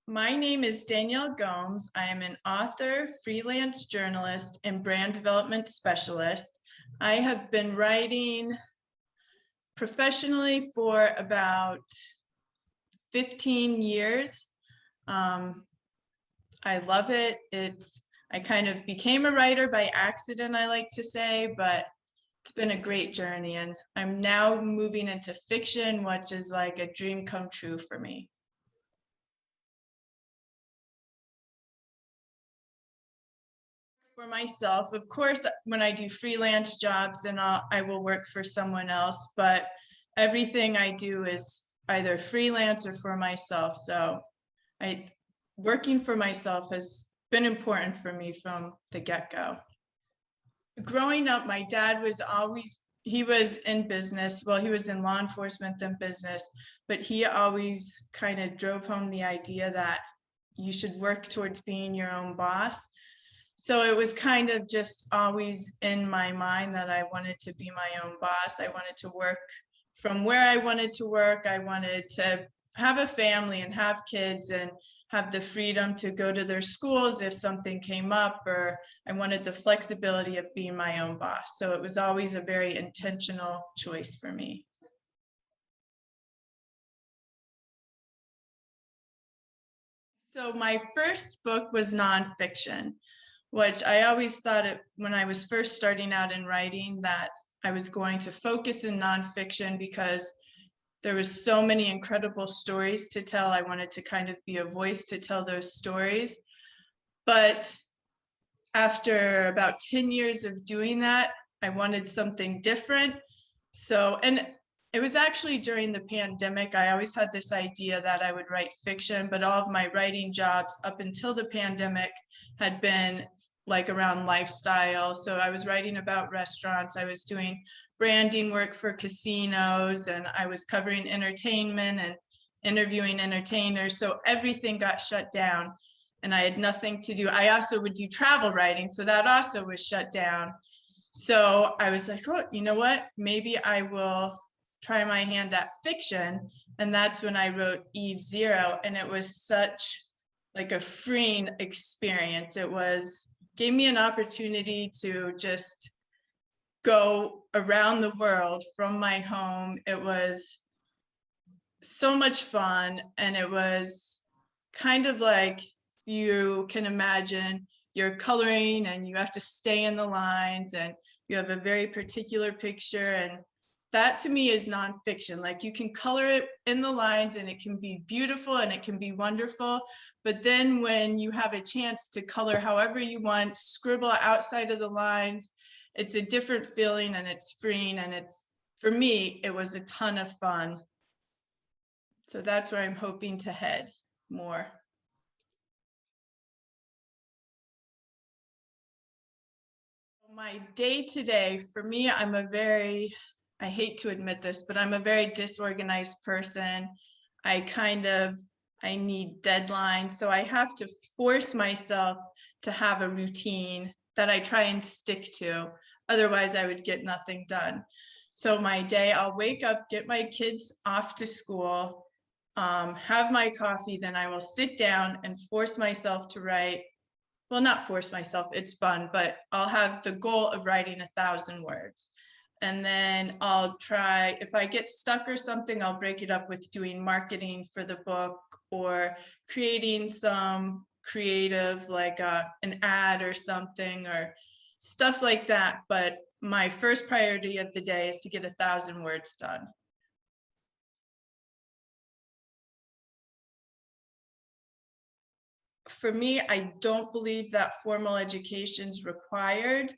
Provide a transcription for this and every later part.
My name is Danielle Gomes. I am an author, freelance journalist, and brand development specialist. I have been writing professionally for about 15 years. I love it. I kind of became a writer by accident, I like to say, but it's been a great journey. And I'm now moving into fiction, which is like a dream come true for me. For myself, of course, when I do freelance jobs, then I will work for someone else, but everything I do is either freelance or for myself. So working for myself has been important for me from the get-go. Growing up, my dad was he was in business. Well, he was in law enforcement and business, but he always kind of drove home the idea that you should work towards being your own boss. So it was kind of just always in my mind that I wanted to be my own boss. I wanted to work from where I wanted to work. I wanted to have a family and have kids and have the freedom to go to their schools if something came up, or I wanted the flexibility of being my own boss. So it was always a very intentional choice for me. So my first book was nonfiction, which I always thought when I was first starting out in writing that I was going to focus in nonfiction because there was so many incredible stories to tell. I wanted to kind of be a voice to tell those stories. But after about 10 years of doing that, I wanted something different. So, and it was actually during the pandemic, I always had this idea that I would write fiction, but all of my writing jobs up until the pandemic had been like around lifestyle. So I was writing about restaurants, I was doing branding work for casinos, and I was covering entertainment and interviewing entertainers. So everything got shut down and I had nothing to do. I also would do travel writing, so that also was shut down. So I was like, oh, you know what? Maybe I will try my hand at fiction. And that's when I wrote Eve Zero. And it was such like a freeing experience. Gave me an opportunity to just go around the world from my home. It was so much fun. And it was kind of like, you can imagine you're coloring and you have to stay in the lines and you have a very particular picture. And that to me is nonfiction. Like you can color it in the lines and it can be beautiful and it can be wonderful. But then when you have a chance to color however you want, scribble outside of the lines, it's a different feeling and it's freeing. And for me, it was a ton of fun. So that's where I'm hoping to head more. My day-to-day, for me, I hate to admit this, but I'm a very disorganized person. I need deadlines. So I have to force myself to have a routine that I try and stick to. Otherwise, I would get nothing done. So my day, I'll wake up, get my kids off to school, have my coffee, then I will sit down and force myself to write. Well, not force myself, it's fun, but I'll have the goal of writing 1,000 words. And then I'll try, if I get stuck or something, I'll break it up with doing marketing for the book or creating some creative, like an ad or something or stuff like that. But my first priority of the day is to get 1,000 words done. For me, I don't believe that formal education is required.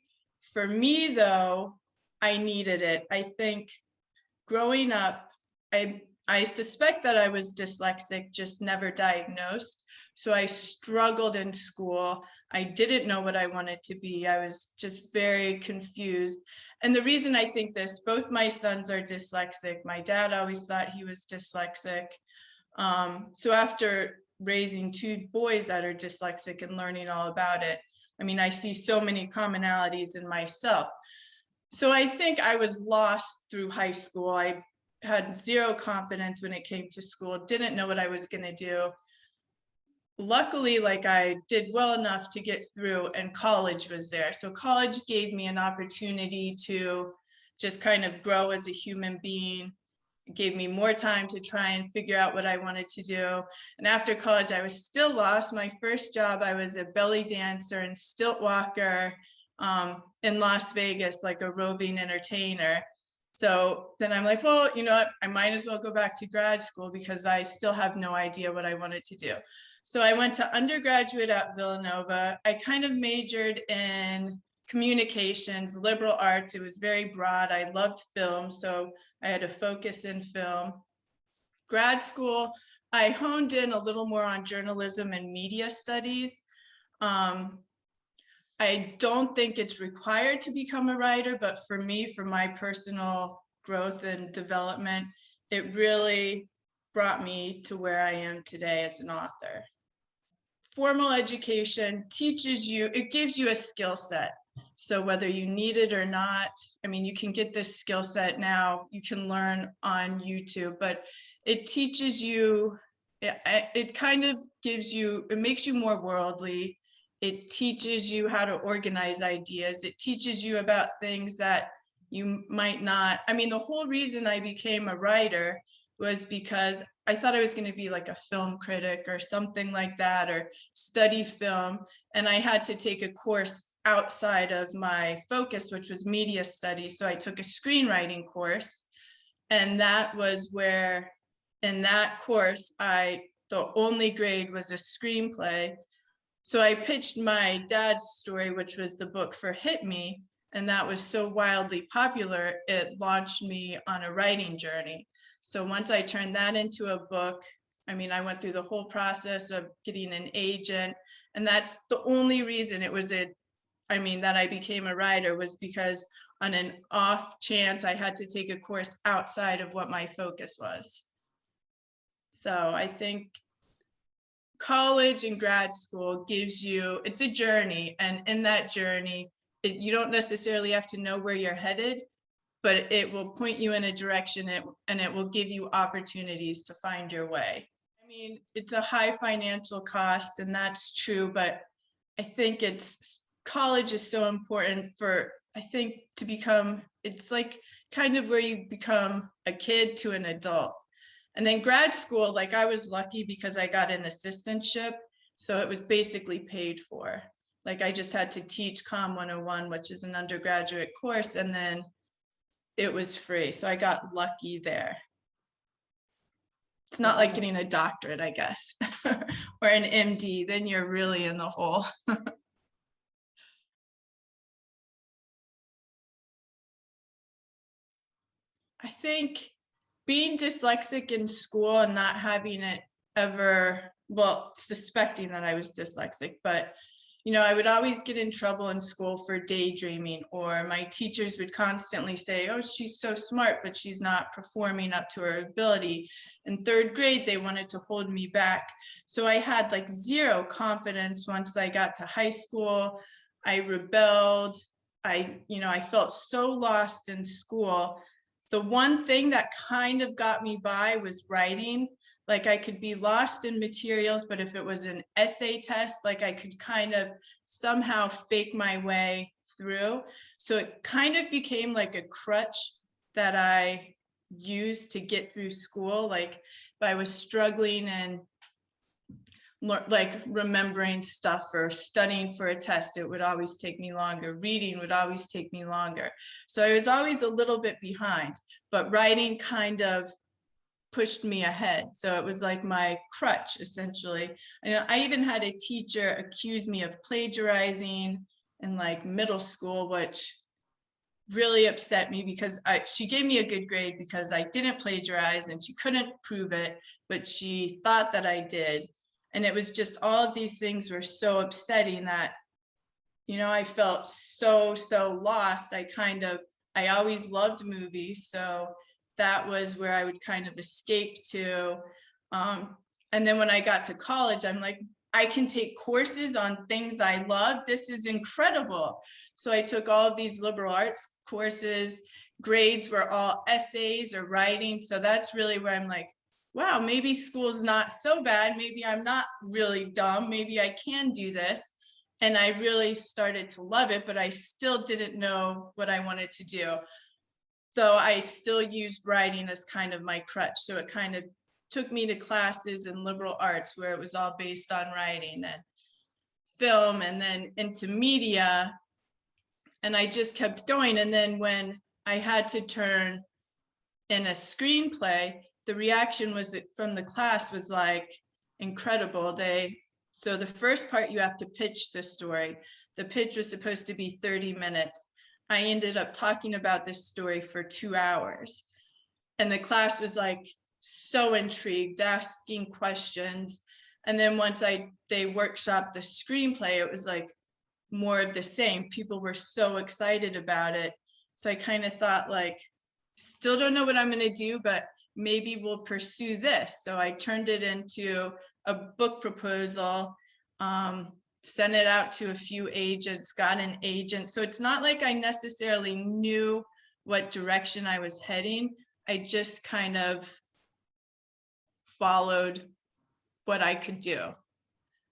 For me, though, I needed it. I think growing up, I suspect that I was dyslexic, just never diagnosed. So I struggled in school. I didn't know what I wanted to be. I was just very confused. And the reason I think this, both my sons are dyslexic. My dad always thought he was dyslexic. So after raising two boys that are dyslexic and learning all about it, I mean, I see so many commonalities in myself. So I think I was lost through high school. I had zero confidence when it came to school, didn't know what I was going to do. luckily, like I did well enough to get through, and college was there. So college gave me an opportunity to just kind of grow as a human being, gave me more time to try and figure out what I wanted to do. And after college, I was still lost. My first job, I was a belly dancer and stilt walker in Las Vegas, like a roving entertainer. So then I'm like, well, you know what, I might as well go back to grad school because I still have no idea what I wanted to do. So I went to undergraduate at Villanova. I kind of majored in communications, liberal arts. It was very broad. I loved film, so I had a focus in film. Grad school, I honed in a little more on journalism and media studies. I don't think it's required to become a writer, but for me, for my personal growth and development, it really brought me to where I am today as an author. Formal education teaches you, it gives you a skill set. So whether you need it or not, I mean, you can get this skill set now, you can learn on YouTube, but it teaches you, it kind of gives you, it makes you more worldly. It teaches you how to organize ideas. It teaches you about things that you might not. I mean, the whole reason I became a writer was because I thought I was going to be like a film critic or something like that, or study film. And I had to take a course outside of my focus, which was media studies. So I took a screenwriting course. And that was where, in that course, the only grade was a screenplay. So I pitched my dad's story, which was the book for Hit Me. And that was so wildly popular, it launched me on a writing journey. So once I turned that into a book, I mean, I went through the whole process of getting an agent. And that's the only reason it was that I became a writer, was because on an off chance, I had to take a course outside of what my focus was. So I think college and grad school gives you, it's a journey. And in that journey, you don't necessarily have to know where you're headed, but it will point you in a direction, and it will give you opportunities to find your way. I mean, it's a high financial cost, and that's true, but I think college is so important for, I think, to become, it's like kind of where you become a kid to an adult. And then grad school, like I was lucky because I got an assistantship, so it was basically paid for. Like I just had to teach Com 101, which is an undergraduate course, and then it was free. So I got lucky there. It's not like getting a doctorate, I guess, or an MD, then you're really in the hole. I think being dyslexic in school and not having it ever, well, suspecting that I was dyslexic, but you know, I would always get in trouble in school for daydreaming, or my teachers would constantly say, oh, she's so smart, but she's not performing up to her ability. In third grade, they wanted to hold me back. So I had like zero confidence once I got to high school. I rebelled. I felt so lost in school. The one thing that kind of got me by was writing. Like I could be lost in materials, but if it was an essay test, like I could kind of somehow fake my way through. So it kind of became like a crutch that I used to get through school. Like if I was struggling and like remembering stuff or studying for a test, it would always take me longer. Reading would always take me longer. So I was always a little bit behind, but writing kind of pushed me ahead. So it was like my crutch, essentially. And I even had a teacher accuse me of plagiarizing in like middle school, which really upset me because she gave me a good grade because I didn't plagiarize, and she couldn't prove it, but she thought that I did. And it was just, all of these things were so upsetting that, I felt so lost. I always loved movies, so that was where I would kind of escape to. And then when I got to college, I'm like, I can take courses on things I love. This is incredible. So I took all of these liberal arts courses. Grades were all essays or writing. So that's really where I'm like, wow, maybe school's not so bad. Maybe I'm not really dumb. Maybe I can do this. And I really started to love it, but I still didn't know what I wanted to do. So I still used writing as kind of my crutch. So it kind of took me to classes in liberal arts where it was all based on writing and film, and then into media. And I just kept going. And then when I had to turn in a screenplay, the reaction was from the class was like incredible. So the first part, you have to pitch the story. The pitch was supposed to be 30 minutes. I ended up talking about this story for 2 hours. And the class was like so intrigued, asking questions. And then once they workshopped the screenplay, it was like more of the same. People were so excited about it. So I kind of thought, like, still don't know what I'm going to do, but maybe we'll pursue this. So I turned it into a book proposal, sent it out to a few agents, got an agent. So it's not like I necessarily knew what direction I was heading. I just kind of followed what I could do.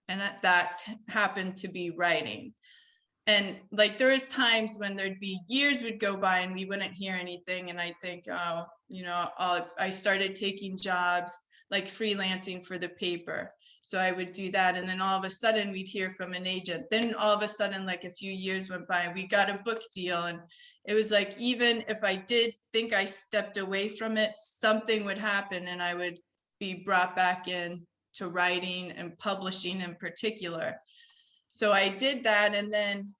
And that happened to be writing. And like, there was times when there'd be years would go by and we wouldn't hear anything. And I think, oh, you know, I started taking jobs like freelancing for the paper. So I would do that. And then all of a sudden we'd hear from an agent. Then all of a sudden, like a few years went by, we got a book deal. And it was like, even if I did think I stepped away from it, something would happen and I would be brought back in to writing and publishing in particular. So I did that. And then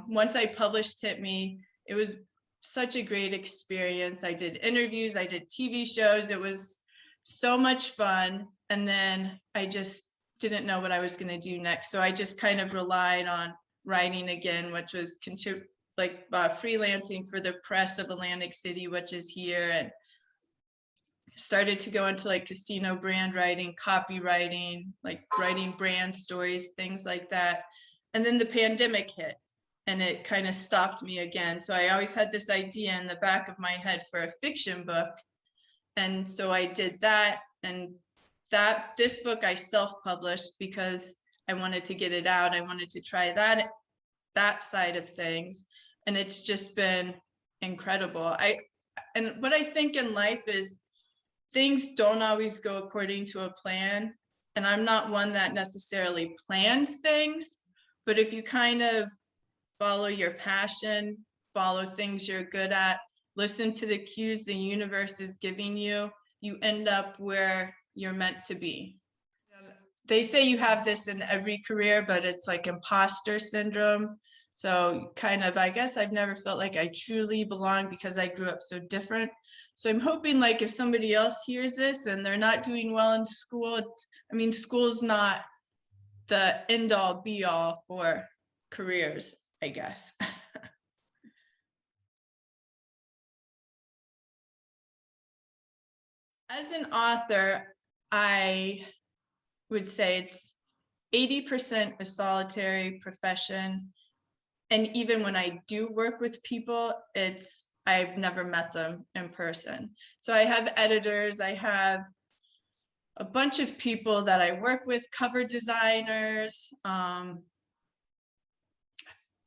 once I published Hit Me, it was such a great experience. I did interviews, I did TV shows. It was so much fun. And then I just didn't know what I was going to do next. So I just kind of relied on writing again, which was freelancing for the press of Atlantic City, which is here, and started to go into like casino brand writing, copywriting, like writing brand stories, things like that. And then the pandemic hit and it kind of stopped me again. So I always had this idea in the back of my head for a fiction book. And so I did that. And this book I self-published because I wanted to get it out. I wanted to try that side of things. And it's just been incredible. And what I think in life is things don't always go according to a plan. And I'm not one that necessarily plans things, but if you kind of follow your passion, follow things you're good at, listen to the cues the universe is giving you, you end up where you're meant to be. They say you have this in every career, but it's like imposter syndrome. So kind of, I guess I've never felt like I truly belong because I grew up so different. So I'm hoping like if somebody else hears this and they're not doing well in school, school's not the end all be all for careers, I guess. As an author, I would say it's 80% a solitary profession. And even when I do work with people, I've never met them in person. So I have editors, I have a bunch of people that I work with, cover designers,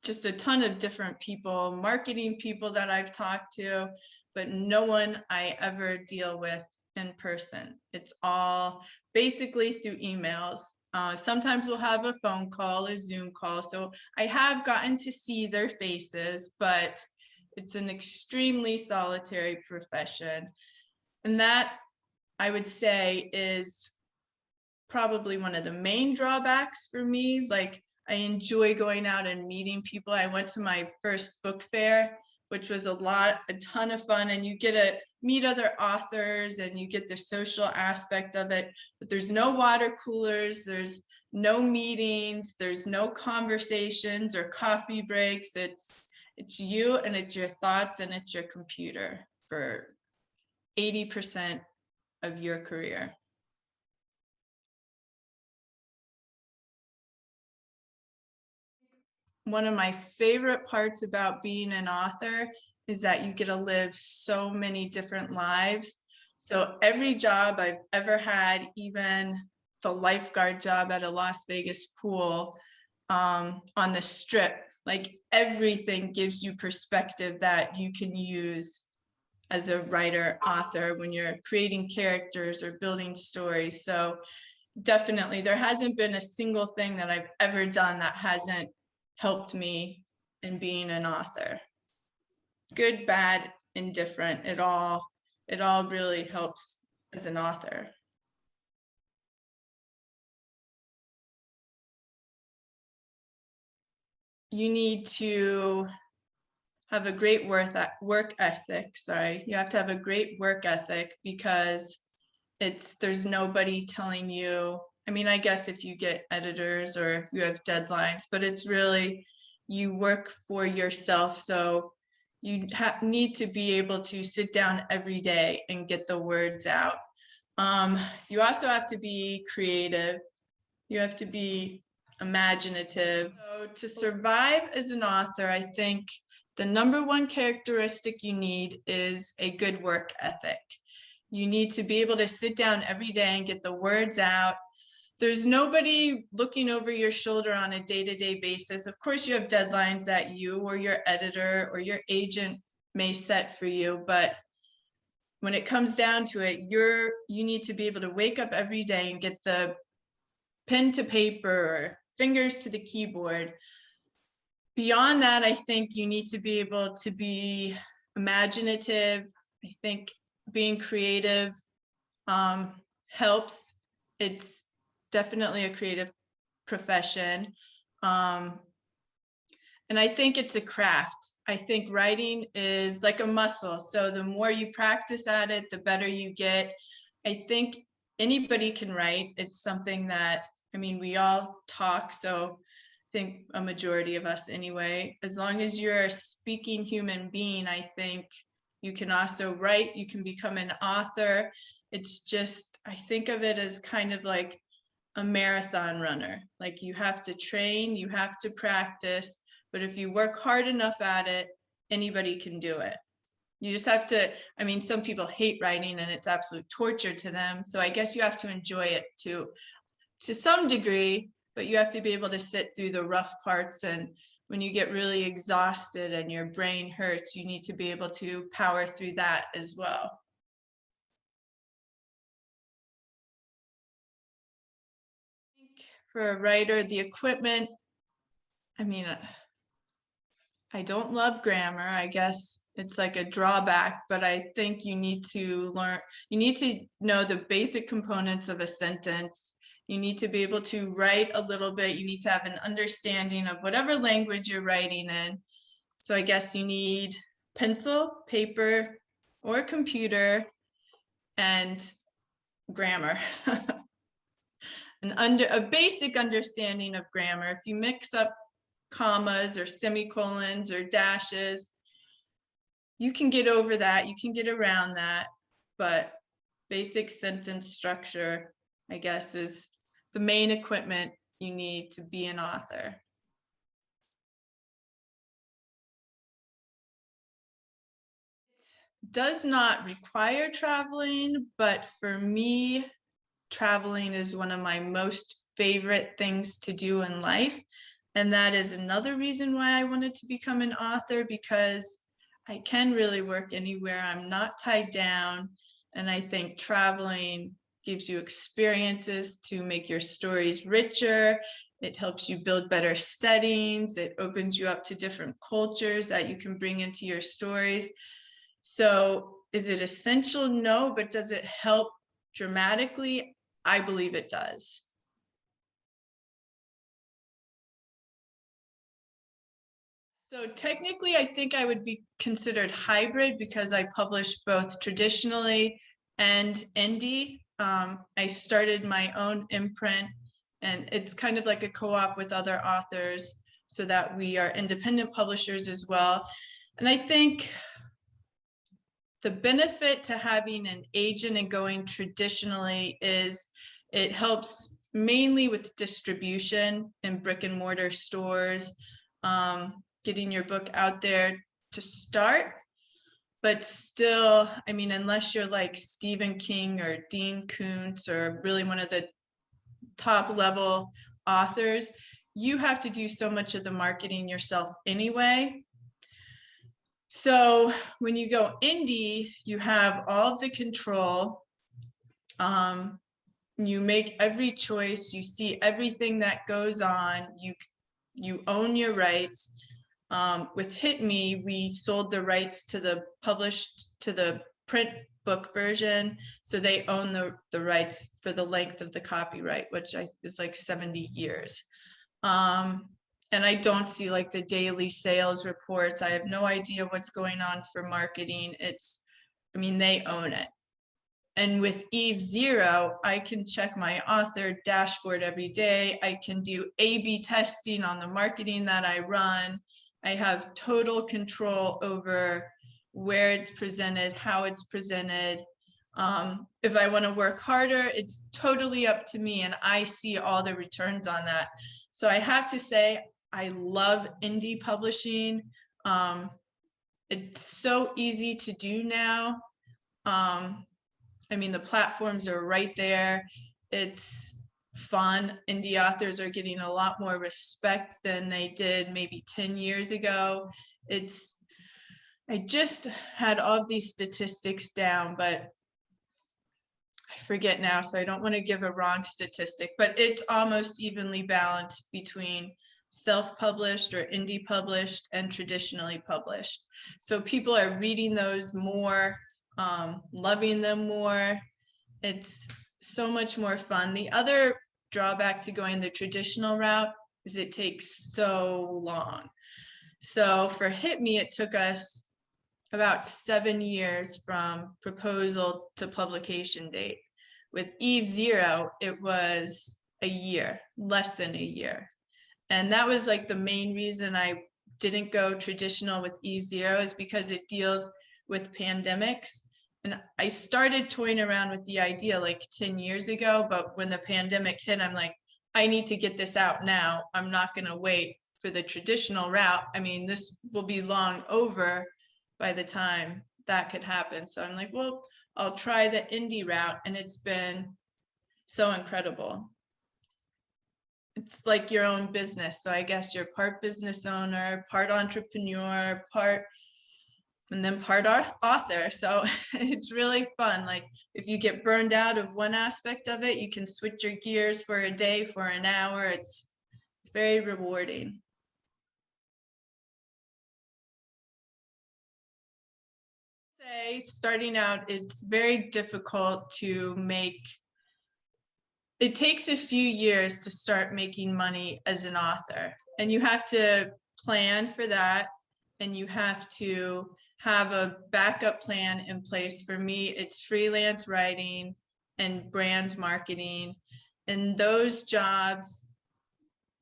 just a ton of different people, marketing people that I've talked to, but no one I ever deal with in person. It's all basically through emails. Sometimes we'll have a phone call, a Zoom call. So I have gotten to see their faces, but it's an extremely solitary profession. And that, I would say, is probably one of the main drawbacks for me. Like, I enjoy going out and meeting people. I went to my first book fair, which was a ton of fun, and you get to meet other authors and you get the social aspect of it, but there's no water coolers, there's no meetings, there's no conversations or coffee breaks. It's you and it's your thoughts and it's your computer for 80% of your career. One of my favorite parts about being an author is that you get to live so many different lives. So every job I've ever had, even the lifeguard job at a Las Vegas pool, on the Strip, like everything gives you perspective that you can use as a writer, author, when you're creating characters or building stories. So definitely, there hasn't been a single thing that I've ever done that hasn't helped me in being an author. Good, bad, indifferent, it all really helps as an author. You need to have a great work ethic. Sorry, you have to have a great work ethic, because there's nobody telling you. I mean, I guess if you get editors or if you have deadlines, but it's really, you work for yourself. So you need to be able to sit down every day and get the words out. You also have to be creative. You have to be imaginative. So to survive as an author, I think the number one characteristic you need is a good work ethic. You need to be able to sit down every day and get the words out. There's nobody looking over your shoulder on a day-to-day basis. Of course, you have deadlines that you or your editor or your agent may set for you, but when it comes down to it, you need to be able to wake up every day and get the pen to paper or fingers to the keyboard. Beyond that, I think you need to be able to be imaginative. I think being creative helps. It's definitely a creative profession. And I think it's a craft. I think writing is like a muscle. So the more you practice at it, the better you get. I think anybody can write. It's something that, I mean, we all talk. So I think a majority of us anyway, as long as you're a speaking human being, I think you can also write, you can become an author. It's just, I think of it as kind of like a marathon runner. Like you have to train, you have to practice, but if you work hard enough at it, anybody can do it. You just have to, I mean, some people hate writing and it's absolute torture to them. So I guess you have to enjoy it to some degree, but you have to be able to sit through the rough parts. And when you get really exhausted and your brain hurts, you need to be able to power through that as well. For a writer, the equipment, I mean, I don't love grammar. I guess it's like a drawback, but I think you need to know the basic components of a sentence. You need to be able to write a little bit. You need to have an understanding of whatever language you're writing in. So I guess you need pencil, paper, or computer, and grammar. A basic understanding of grammar. If you mix up commas or semicolons or dashes, you can get over that, you can get around that, but basic sentence structure, I guess, is the main equipment you need to be an author. It does not require traveling, but for me, traveling is one of my most favorite things to do in life. And that is another reason why I wanted to become an author, because I can really work anywhere. I'm not tied down. And I think traveling gives you experiences to make your stories richer. It helps you build better settings. It opens you up to different cultures that you can bring into your stories. So is it essential? No, but does it help dramatically? I believe it does. So technically, I think I would be considered hybrid because I publish both traditionally and indie. I started my own imprint, and it's kind of like a co-op with other authors so that we are independent publishers as well. And I think the benefit to having an agent and going traditionally is it helps mainly with distribution in brick and mortar stores, getting your book out there to start. but still, I mean, unless you're like Stephen King or Dean Koontz or really one of the top level authors, you have to do so much of the marketing yourself anyway. So when you go indie, you have all of the control. You make every choice, you see everything that goes on, you own your rights. With Hit Me, we sold the rights to the print book version, so they own the rights for the length of the copyright, which is like 70 years. And I don't see like the daily sales reports. I have no idea what's going on for marketing. I mean, they own it. And with Eve Zero, I can check my author dashboard every day. I can do A/B testing on the marketing that I run. I have total control over where it's presented, how it's presented. If I want to work harder, it's totally up to me, and I see all the returns on that. So I have to say, I love indie publishing. It's so easy to do now. I mean, the platforms are right there. It's fun. Indie authors are getting a lot more respect than they did maybe 10 years ago. I just had all of these statistics down, but I forget now, so I don't want to give a wrong statistic, but it's almost evenly balanced between self-published or indie published and traditionally published. So people are reading those more, loving them more. It's so much more fun. The other drawback to going the traditional route is it takes so long. So for Hit Me, it took us about 7 years from proposal to publication date. With Eve Zero, it was a year, less than a year. And that was like the main reason I didn't go traditional with Eve Zero, is because it deals with pandemics. And I started toying around with the idea like 10 years ago, but when the pandemic hit, I'm like, I need to get this out now. I'm not going to wait for the traditional route. I mean, this will be long over by the time that could happen. So I'm like, well, I'll try the indie route, and it's been so incredible. It's like your own business. So I guess you're part business owner, part entrepreneur, and then part author. So it's really fun. Like if you get burned out of one aspect of it, you can switch your gears for a day, for an hour. It's very rewarding. Say starting out, it's very difficult to make. It takes a few years to start making money as an author, and you have to plan for that, and you have to have a backup plan in place. For me, it's freelance writing and brand marketing. And those jobs,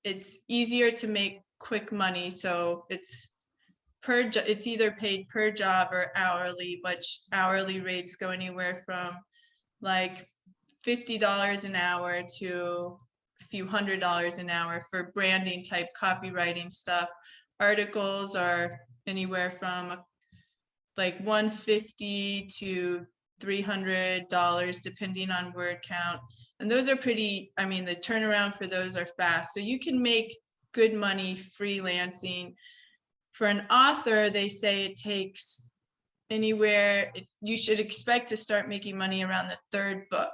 it's easier to make quick money. So it's either paid per job or hourly, which hourly rates go anywhere from like $50 an hour to a few $100s an hour for branding type copywriting stuff. Articles are anywhere from like $150 to $300 depending on word count. And those are pretty, I mean, the turnaround for those are fast. So you can make good money freelancing. For an author, they say it takes anywhere, you should expect to start making money around the third book.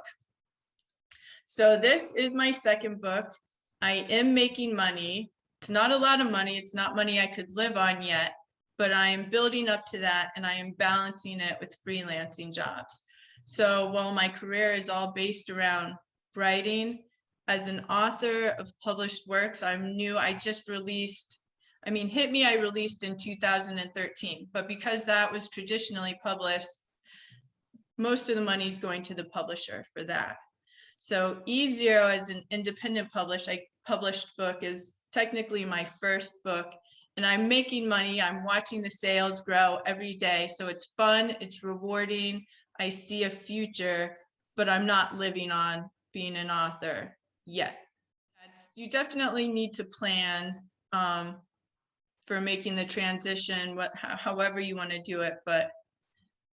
So this is my second book. I am making money. It's not a lot of money. It's not money I could live on yet, but I am building up to that, and I am balancing it with freelancing jobs. So while my career is all based around writing, as an author of published works, I'm new. I just released, I mean, Hit Me, I released in 2013, but because that was traditionally published, most of the money is going to the publisher for that. So Eve Zero, as an independent published book, is technically my first book, and I'm making money. I'm watching the sales grow every day. So it's fun, it's rewarding. I see a future, but I'm not living on being an author yet. You definitely need to plan for making the transition, however you want to do it, but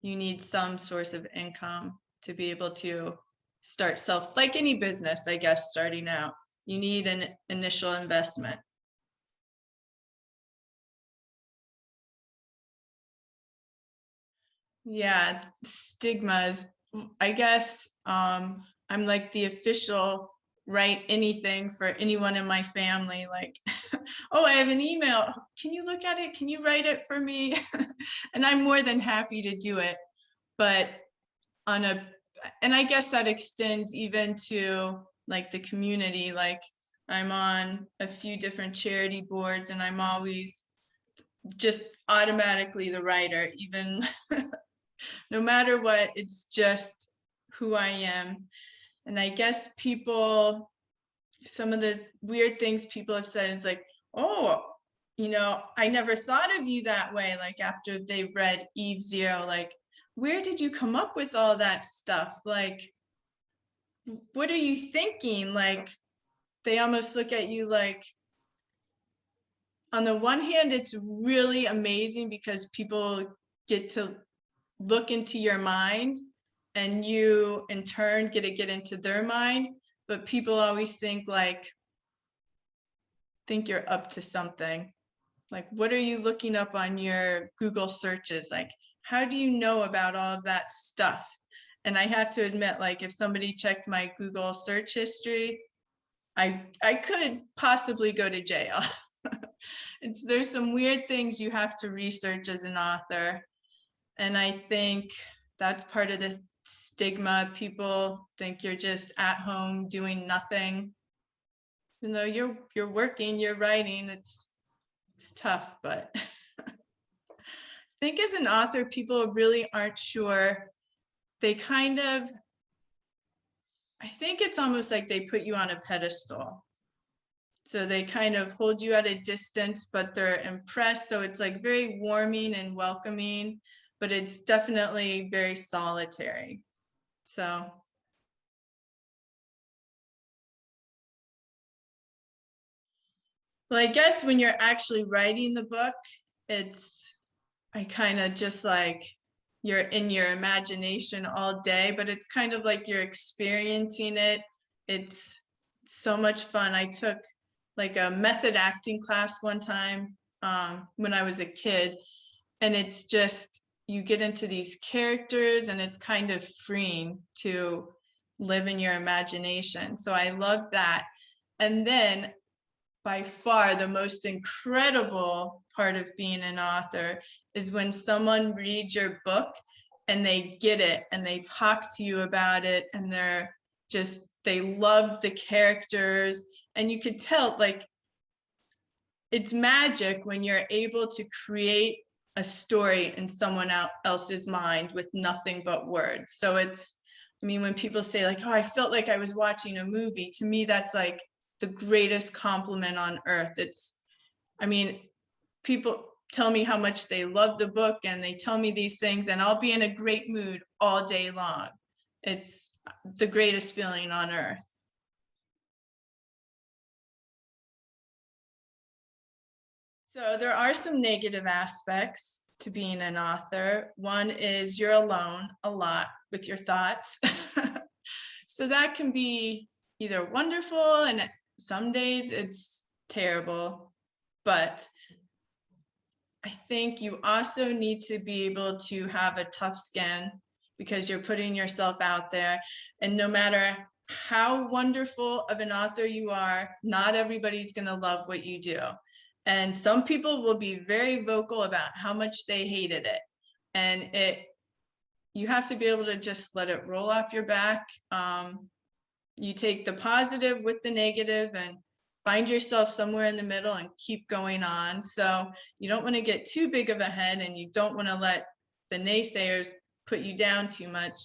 you need some source of income to be able to start like any business, I guess, starting out, you need an initial investment. Yeah, stigmas. I guess I'm like the official write anything for anyone in my family. Like, oh, I have an email. Can you look at it? Can you write it for me? And I'm more than happy to do it. But and I guess that extends even to like the community. Like I'm on a few different charity boards and I'm always just automatically the writer, even no matter what, it's just who I am. And I guess people, some of the weird things people have said is like, oh, I never thought of you that way. Like after they read Eve Zero, like, where did you come up with all that stuff? Like, what are you thinking? Like, they almost look at you like, on the one hand, it's really amazing because people get to look into your mind and you in turn get to get into their mind. But people always think you're up to something. Like, what are you looking up on your Google searches? Like, how do you know about all of that stuff? And I have to admit, like, if somebody checked my Google search history, I could possibly go to jail. There's some weird things you have to research as an author. And I think that's part of this stigma. People think you're just at home doing nothing. Even though you're working, you're writing, it's tough, but I think as an author, people really aren't sure. They kind of, I think it's almost like they put you on a pedestal. So they kind of hold you at a distance, but they're impressed. So it's like very warming and welcoming, but it's definitely very solitary. So. Well, I guess when you're actually writing the book, I kind of just like, you're in your imagination all day, but it's kind of like you're experiencing it. It's so much fun. I took like a method acting class one time when I was a kid, and it's just, you get into these characters and it's kind of freeing to live in your imagination. So I love that. And then by far the most incredible part of being an author is when someone reads your book and they get it and they talk to you about it and they love the characters, and you could tell like it's magic when you're able to create a story in someone else's mind with nothing but words. So when people say like, oh, I felt like I was watching a movie, to me that's like the greatest compliment on earth. People tell me how much they love the book and they tell me these things and I'll be in a great mood all day long. It's the greatest feeling on earth. So there are some negative aspects to being an author. One is you're alone a lot with your thoughts. So that can be either wonderful, and some days it's terrible, but I think you also need to be able to have a tough skin because you're putting yourself out there. And no matter how wonderful of an author you are, not everybody's going to love what you do. And some people will be very vocal about how much they hated it. And you have to be able to just let it roll off your back. You take the positive with the negative and find yourself somewhere in the middle and keep going on. So you don't want to get too big of a head and you don't want to let the naysayers put you down too much.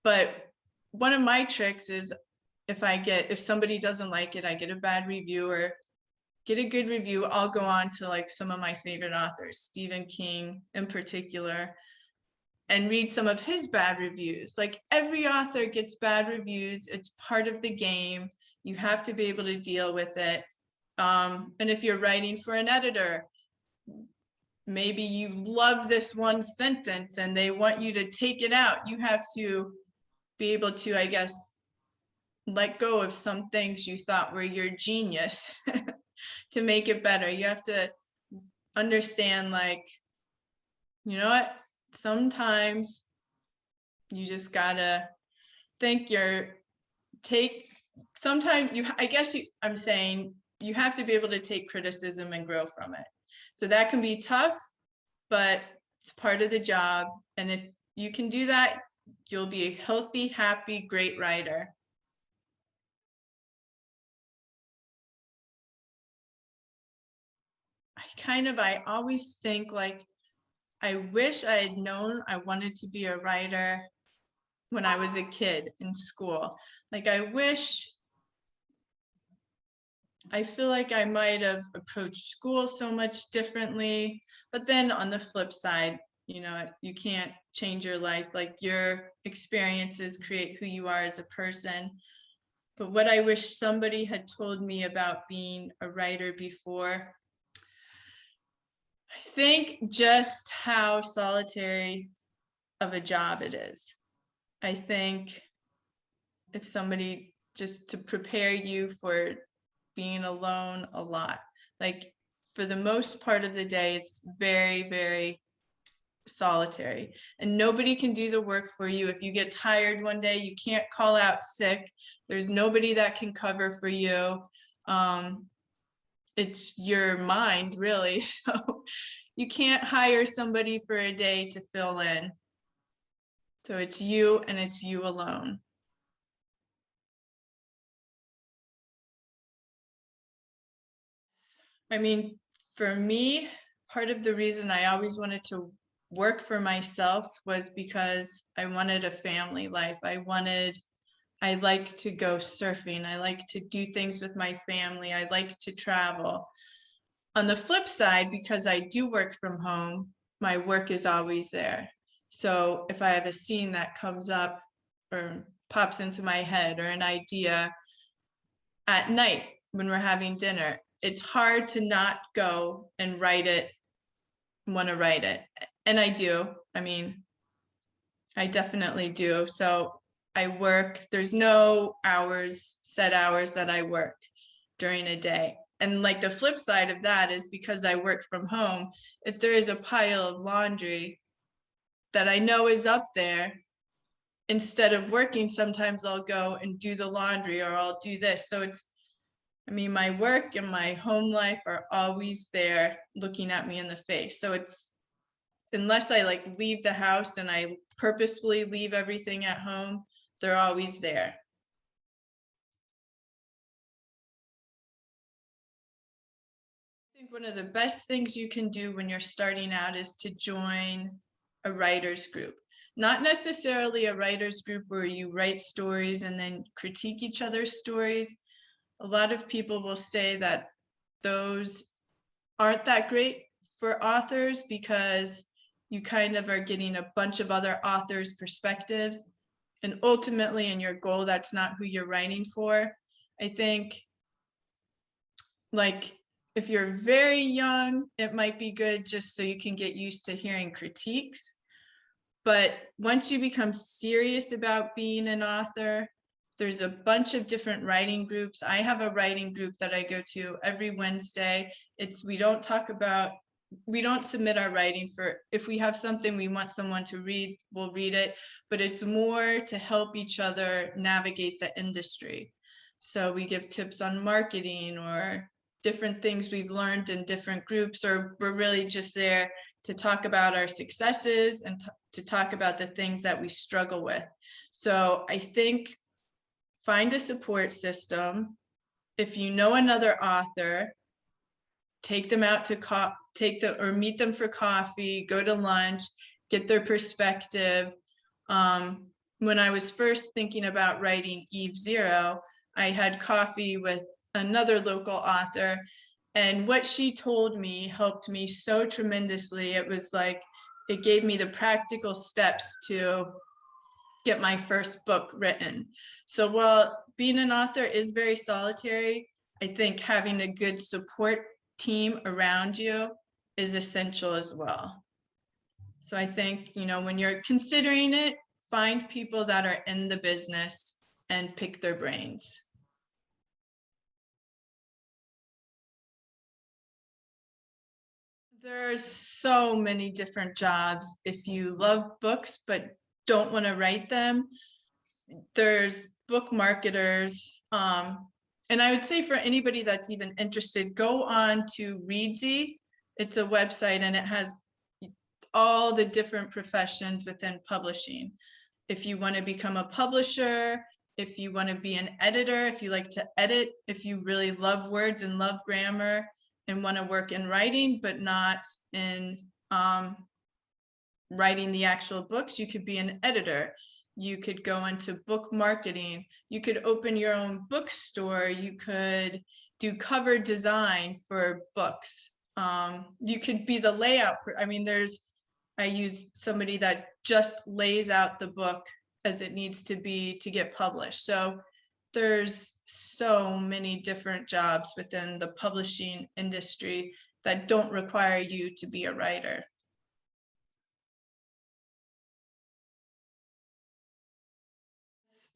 But one of my tricks is if somebody doesn't like it, I get a bad review or get a good review, I'll go on to like some of my favorite authors, Stephen King in particular, and read some of his bad reviews. Like every author gets bad reviews. It's part of the game. You have to be able to deal with it. And if you're writing for an editor, maybe you love this one sentence and they want you to take it out. You have to be able to, I guess, let go of some things you thought were your genius to make it better. You have to understand, like, you know what? Sometimes you just gotta think sometimes I'm saying you have to be able to take criticism and grow from it. So that can be tough, but it's part of the job. And if you can do that, you'll be a healthy, happy, great writer. I always think, like, I wish I had known I wanted to be a writer when I was a kid in school. Like, I feel like I might have approached school so much differently. But then on the flip side, you can't change your life. Like, your experiences create who you are as a person. But what I wish somebody had told me about being a writer before, I think just how solitary of a job it is. I think if somebody just to prepare you for being alone a lot, like, for the most part of the day, it's very, very solitary, and nobody can do the work for you. If you get tired one day, you can't call out sick. There's nobody that can cover for you. It's your mind, really. So you can't hire somebody for a day to fill in. So it's you, and it's you alone. I mean, for me, part of the reason I always wanted to work for myself was because I wanted a family life. I like to go surfing. I like to do things with my family. I like to travel. On the flip side, because I do work from home, my work is always there. So if I have a scene that comes up or pops into my head, or an idea at night when we're having dinner, it's hard to not go and want to write it. And I do. I mean, I definitely do. So I work, there's no set hours that I work during a day. And like, the flip side of that is, because I work from home, if there is a pile of laundry that I know is up there, instead of working, sometimes I'll go and do the laundry, or I'll do this. So my work and my home life are always there looking at me in the face. So unless I like leave the house and I purposefully leave everything at home, they're always there. I think one of the best things you can do when you're starting out is to join a writer's group. Not necessarily a writer's group where you write stories and then critique each other's stories. A lot of people will say that those aren't that great for authors, because you kind of are getting a bunch of other authors' perspectives. And ultimately, in your goal, that's not who you're writing for. I think, like, if you're very young, it might be good just so you can get used to hearing critiques. But once you become serious about being an author, there's a bunch of different writing groups. I have a writing group that I go to every Wednesday. We don't submit our writing for, if we have something we want someone to read, we'll read it, but it's more to help each other navigate the industry. So we give tips on marketing or different things we've learned in different groups, or we're really just there to talk about our successes and to talk about the things that we struggle with. So I think, find a support system. If you know another author, take them out to or meet them for coffee, go to lunch, get their perspective. When I was first thinking about writing Eve Zero, I had coffee with another local author, and what she told me helped me so tremendously. It was like, it gave me the practical steps to get my first book written. So while being an author is very solitary, I think having a good support team around you is essential as well. So I think, when you're considering it, find people that are in the business and pick their brains. There's so many different jobs. If you love books but don't want to write them, there's book marketers. And I would say for anybody that's even interested, go on to Readsy. It's a website and it has all the different professions within publishing. If you want to become a publisher, if you want to be an editor, if you like to edit, if you really love words and love grammar and want to work in writing, but not in writing the actual books, you could be an editor. You could go into book marketing. You could open your own bookstore. You could do cover design for books. You could be the layout. I mean, I use somebody that just lays out the book as it needs to be to get published. So there's so many different jobs within the publishing industry that don't require you to be a writer.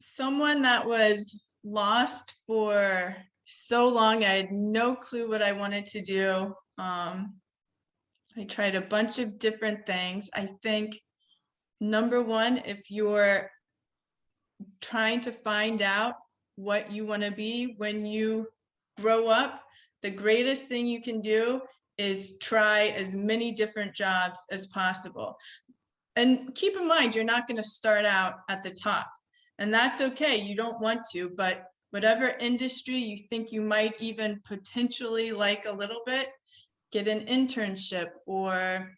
Someone that was lost for so long, I had no clue what I wanted to do. I tried a bunch of different things. I think number one, if you're trying to find out what you want to be when you grow up, the greatest thing you can do is try as many different jobs as possible. And keep in mind, you're not going to start out at the top, and that's okay. You don't want to, but whatever industry you think you might even potentially like a little bit, get an internship or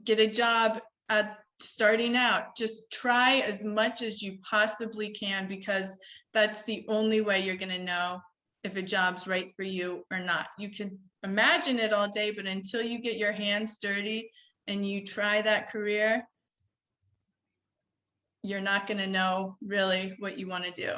get a job at starting out. Just try as much as you possibly can, because that's the only way you're going to know if a job's right for you or not. You can imagine it all day, but until you get your hands dirty and you try that career, you're not going to know really what you want to do.